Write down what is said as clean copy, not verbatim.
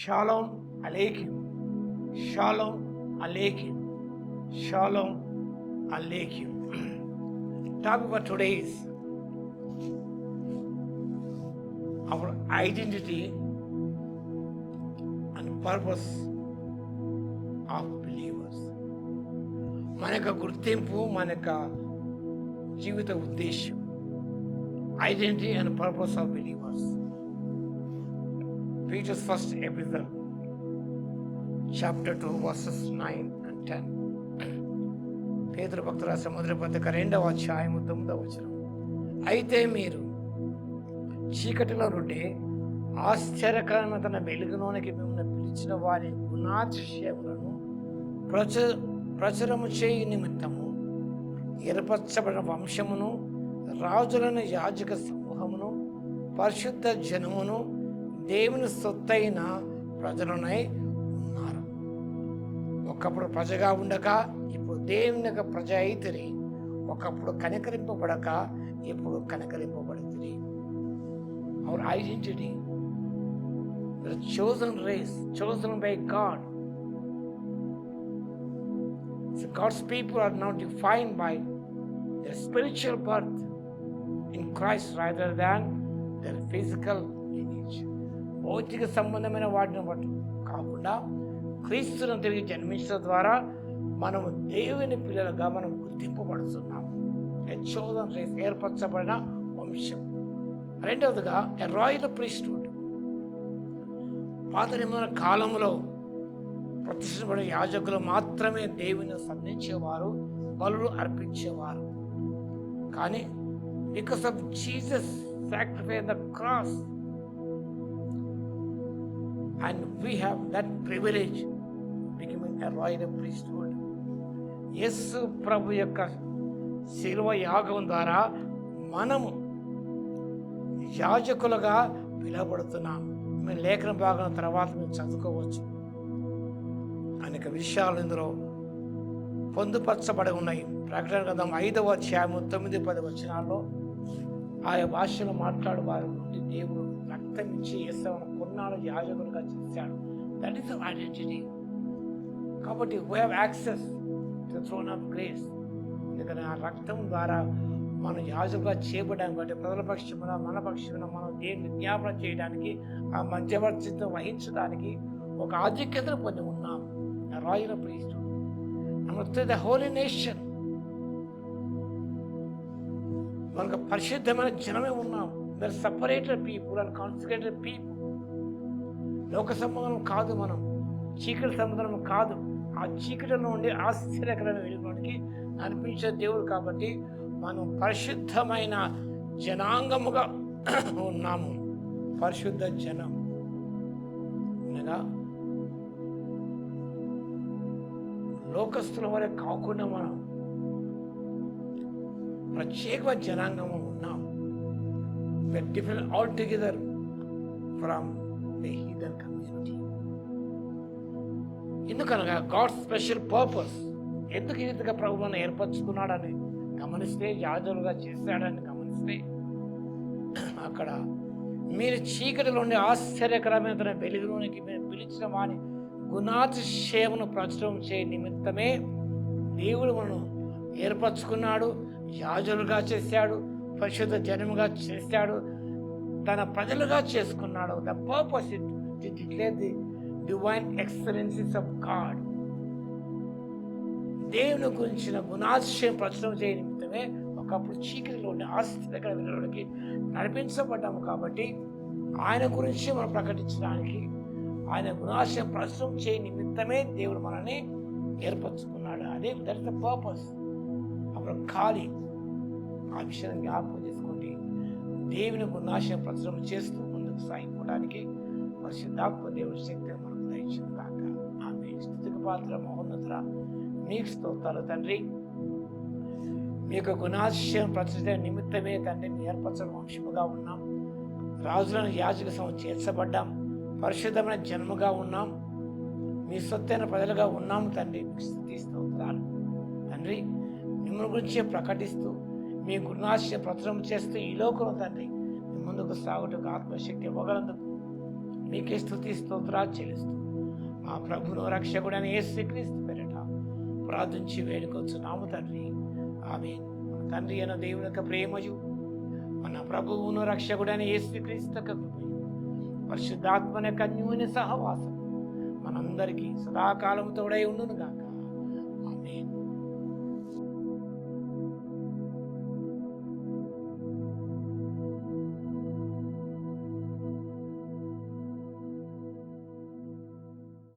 Shalom అలేకిం, షాలోమ్ అలేకిం, షాలోమ్ అలేకిం. Topic for today is our identity and purpose of believers. మన యొక్క గుర్తింపు, మన యొక్క జీవిత ఉద్దేశం, identity and purpose of believers. Peter's first epistle, chapter 2, verses 9 and 10. పేతురు భక్తుడు రాసిన మొదటి పత్రిక 2వ అధ్యాయం 9వ వచనం. అయితే మీరు చీకటిలో నుండి ఆశ్చర్యకరమైన తన వెలుగులోనికి మిమ్మల్ని పిలిచిన వారి గుణాతిశయములను ప్రచురము చేయి నిమిత్తము ఏర్పరచబడిన వంశమును, రాజులైన యాజక సమూహమును, పరిశుద్ధ జనమును, దేవుని సొత్తైన ప్రజలనై ఉన్నారు. ఒకప్పుడు ప్రజగా ఉండక ఇప్పుడు దేవుని యొక్క ప్రజ అయితిరి. ఒకప్పుడు కనికరింపబడక ఇప్పుడు కనికరింపబడుతుంది. Our identity, chosen race, chosen by God. So God's people are now defined by their spiritual birth in Christ rather than their physical lineage. భౌతిక సంబంధమైన వాటిని బట్టి కాకుండా క్రీస్తును తిరిగి జన్మించడం ద్వారా మనము దేవుని పిల్లలుగా మనం గుర్తింపబడుతున్నాము. చోదన్ రేస్, ఏర్పరచబడిన వంశం. రెండవదిగా ఎ రాయల్ ప్రీస్ట్హుడ్. పాత నిబంధన కాలంలో ప్రతిష్ఠించబడిన యాజకులు మాత్రమే దేవుని సంధించేవారు, బలులు అర్పించేవారు. కానీ because of Jesus sacrifice the cross and we have that privilege becoming a royal priesthood. యేసు ప్రభు యొక్క శిలువ యాగం ద్వారా మనము యాజకులుగా పిలువబడుతున్నాం. మేము లేఖన భాగం తర్వాత మేము చదువుకోవచ్చు. అనేక విషయాలు ఇందులో పొందుపరచబడి ఉన్నాయి. ప్రకటన గ్రంథం 5వ అధ్యాయం 9-10 వచనాల్లో ఆయా భాషలో మాట్లాడు వారి నుండి దేవుడు రక్తం ఇచ్చి యేసును కొన్నాడు, యాజకులుగా చేశాడు. That is our identity. కాబట్టి we have access to the throne of grace. ఎందుకంటే ఆ రక్తం ద్వారా మనం యాజకులుగా చేయబడ్డాం. కాబట్టి ప్రజల పక్షమున, మన పక్షమున మనం దేవుని జ్ఞాపన చేయడానికి, ఆ మధ్యవర్తిత్వం వహించడానికి ఒక ఆధిక్యతను పొంది ఉన్నాం. Royal priesthood. Number 3, the holy nation. మనకు పరిశుద్ధమైన జనమే ఉన్నాం. They're separated people and consecrated people. లోక సంబంధం కాదు, మనం చీకటి సంబంధం కాదు. ఆ చీకటిలో ఉండి ఆశ్చర్యకరమైన వెలుగులోనికి అనిపించే దేవుడు. కాబట్టి మనం పరిశుద్ధమైన జనాంగముగా ఉన్నాము. పరిశుద్ధ జనం అనగా లోకస్తుల వరే కాకుండా మనం ప్రత్యేక జనాంగము ఉన్నాం. Different all together from the heathen community. ఎందుకనగా గాడ్ స్పెషల్ పర్పస్. ఎందుకు ఈ రీతిగా ప్రభు మనం ఏర్పరచుకున్నాడని గమనిస్తే, యాజకులుగా చేశాడని గమనిస్తే, అక్కడ మీరు చీకటిలో ఉండే ఆశ్చర్యకరమైన తన వెలుగులోనికి మీరు పిలిచిన వాని గుణాతిశయమును ప్రచురం చేయ నిమిత్తమే దేవుడు మనం ఏర్పరచుకున్నాడు, యాజకులుగా చేశాడు, పరిశుద్ధ జనముగా చేశాడు, తన ప్రజలుగా చేసుకున్నాడు. The purpose to declare the divine excellencies of God. దేవుని గురించిన గుణాతిశయం ప్రచురం చేయ నిమిత్తమే ఒకప్పుడు చీకటిలో ఉండే ఆశ్చర్యకర వెలుగులోకి నడిపించబడ్డాము. కాబట్టి ఆయన గురించి మనం ప్రకటించడానికి, ఆయన గుణాశయం ప్రచురం చేయ నిమిత్తమే దేవుడు మనల్ని ఏర్పరచుకున్నాడు. అదే దట్ ఇస్ ద పర్పస్. అప్పుడు ఖాళీ ఆ విషయాన్ని జ్ఞాపకం చేసుకోండి. దేవుని గుణాశయం ప్రచురం చేస్తూ ముందుకు సాగిపోవడానికి పరిశుద్ధాత్మ దేవుడి శక్తి మనకు దయచేయను గాక. ఆమె స్తుతికి పాత్ర మహోన్నతుడ, నీకు స్తోత్రాలు తండ్రి. మీ యొక్క గుణాశయం ప్రచుర నిమిత్తమే తండ్రి మీ ఏర్పరచడం వంశముగా ఉన్నాం. రాజులను యాజక సమూహం చేర్చబడ్డాం. పరిశుద్ధమైన జన్మగా ఉన్నాం. మీ సొత్తైన ప్రజలుగా ఉన్నాము తండ్రి. మీకు స్తుతి స్తోత్రాలు తండ్రి. మిమ్మల్ని గురించి ప్రకటిస్తూ మీ గుణాశయ ప్రచురం చేస్తూ ఈ లోకంలో తండ్రి మీ ముందుకు సాగుటకు ఆత్మశక్తి ఇవ్వగలందుకు మీకే స్తుతి స్తోత్రాలు చెల్లిస్తూ మా ప్రభును రక్షకుడైన యేసుక్రీస్తు పేరట ప్రార్థించి వేడుకొచ్చున్నాము తండ్రి. ఆమేన్. మన తండ్రి అయిన దేవుని యొక్క ప్రేమయు, మన ప్రభువును రక్షకుడైన యేసుక్రీస్తు యొక్క కృపయు, పరిశుద్ధాత్మన యొక్క అన్యోన్య సహవాసం మనందరికీ సదాకాలం తోడై ఉండును గాక. ఆమేన్.